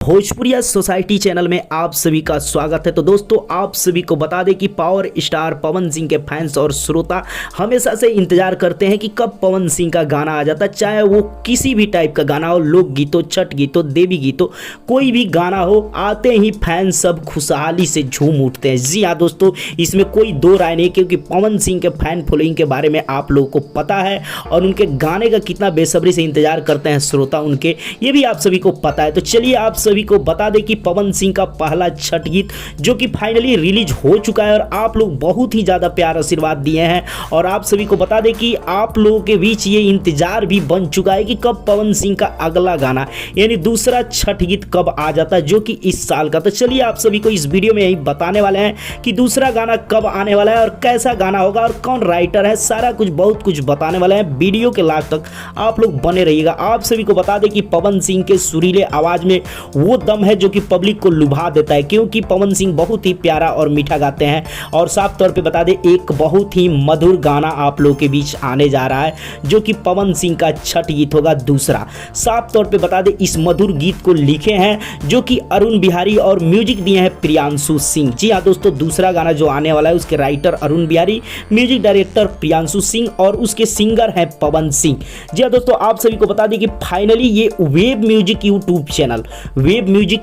भोजपुरिया society channel में आप सभी का स्वागत है। तो दोस्तों, आप सभी को बता दें कि पावर स्टार पवन सिंह के फैंस और श्रोता हमेशा से इंतजार करते हैं कि कब पवन सिंह का गाना आ जाता है, चाहे वो किसी भी टाइप का गाना हो, लोकगीत हो, छठ गीत हो, देवी गीत हो, कोई भी गाना हो, आते ही फैंस सब खुशहाली से झूम उठते हैं। जी हाँ दोस्तों, इसमें कोई दो राय नहीं, क्योंकि पवन सिंह के फैन फॉलोइंग के बारे में आप लोगों को पता है और उनके गाने का कितना बेसब्री से इंतजार करते हैं श्रोता उनके, ये भी आप सभी को पता है। तो चलिए आप सभी को बता दें कि पवन सिंह का पहला छठ गीत जो कि फाइनली रिलीज हो चुका है और आप लोग बहुत ही ज़्यादा प्यार आशीर्वाद दिए हैं, और आप सभी को बता दें कि आप लोगों के बीच ये इंतजार भी बन चुका है कि कब पवन सिंह का अगला गाना यानी दूसरा छठ गीत कब आ जाता है, जो कि इस साल का। तो चलिए आप सभी को इस वीडियो में यही बताने वाले हैं कि दूसरा गाना कब आने वाला है और कैसा गाना होगा और कौन राइटर है, सारा कुछ बहुत कुछ बताने वाले हैं। वीडियो के लास्ट तक आप लोग बने रहिएगा। आप सभी को बता दें कि पवन सिंह के सुरीले आवाज में वो दम है जो कि पब्लिक को लुभा देता है, क्योंकि पवन सिंह बहुत ही प्यारा और मीठा गाते हैं। और साफ तौर पे बता दें, एक बहुत ही मधुर गाना आप लोगों के बीच आने जा रहा है जो कि पवन सिंह का छठ गीत होगा दूसरा। साफ तौर पे बता दें, इस मधुर गीत को लिखे हैं जो कि अरुण बिहारी और म्यूजिक दिए हैं प्रियांशु सिंह। जी हाँ दोस्तों, दूसरा गाना जो आने वाला है उसके writer Arun Bihari, music director Priyanshu Singh और उसके सिंगर हैं पवन सिंह। जी हाँ दोस्तों, आप सभी को बता दें कि फाइनली ये वेब म्यूजिक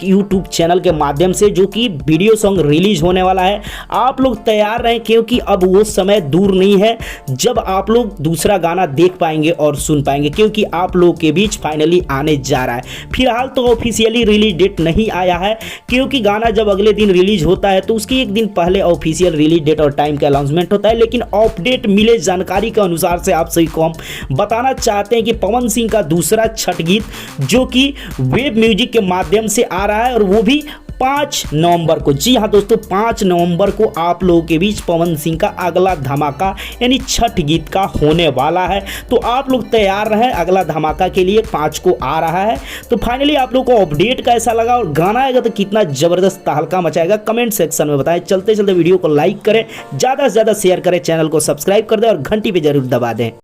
यूट्यूब चैनल के माध्यम से जो कि वीडियो सॉन्ग रिलीज होने वाला है। आप लोग तैयार रहें, क्योंकि अब वो समय दूर नहीं है जब आप लोग दूसरा गाना देख पाएंगे और सुन पाएंगे, क्योंकि आप लोगों के बीच फाइनली आने जा रहा है। फिलहाल तो ऑफिशियली रिलीज डेट नहीं आया है, क्योंकि गाना जब अगले दिन रिलीज होता है तो उसकी एक दिन पहले ऑफिशियल रिलीज डेट और टाइम का अनाउंसमेंट होता है। लेकिन अपडेट मिले जानकारी के अनुसार से आप सभी को हम बताना चाहते हैं कि पवन सिंह का दूसरा छठ गीत जो कि वेब म्यूजिक के माध्यम से आ रहा है, और वो भी 5 नवंबर को। जी हाँ दोस्तों, 5 नवंबर को आप लोगों के बीच पवन सिंह का अगला धमाका यानी छठ गीत का होने वाला है। तो आप लोग तैयार रहें अगला धमाका के लिए, 5 को आ रहा है। तो फाइनली आप लोगों को अपडेट कैसा लगा और गाना आएगा तो कितना जबरदस्त तहलका मचाएगा, कमेंट सेक्शन में बताएं। चलते चलते वीडियो को लाइक करें, ज़्यादा से ज़्यादा शेयर करें, चैनल को सब्सक्राइब कर दें और घंटी पर जरूर दबा दें।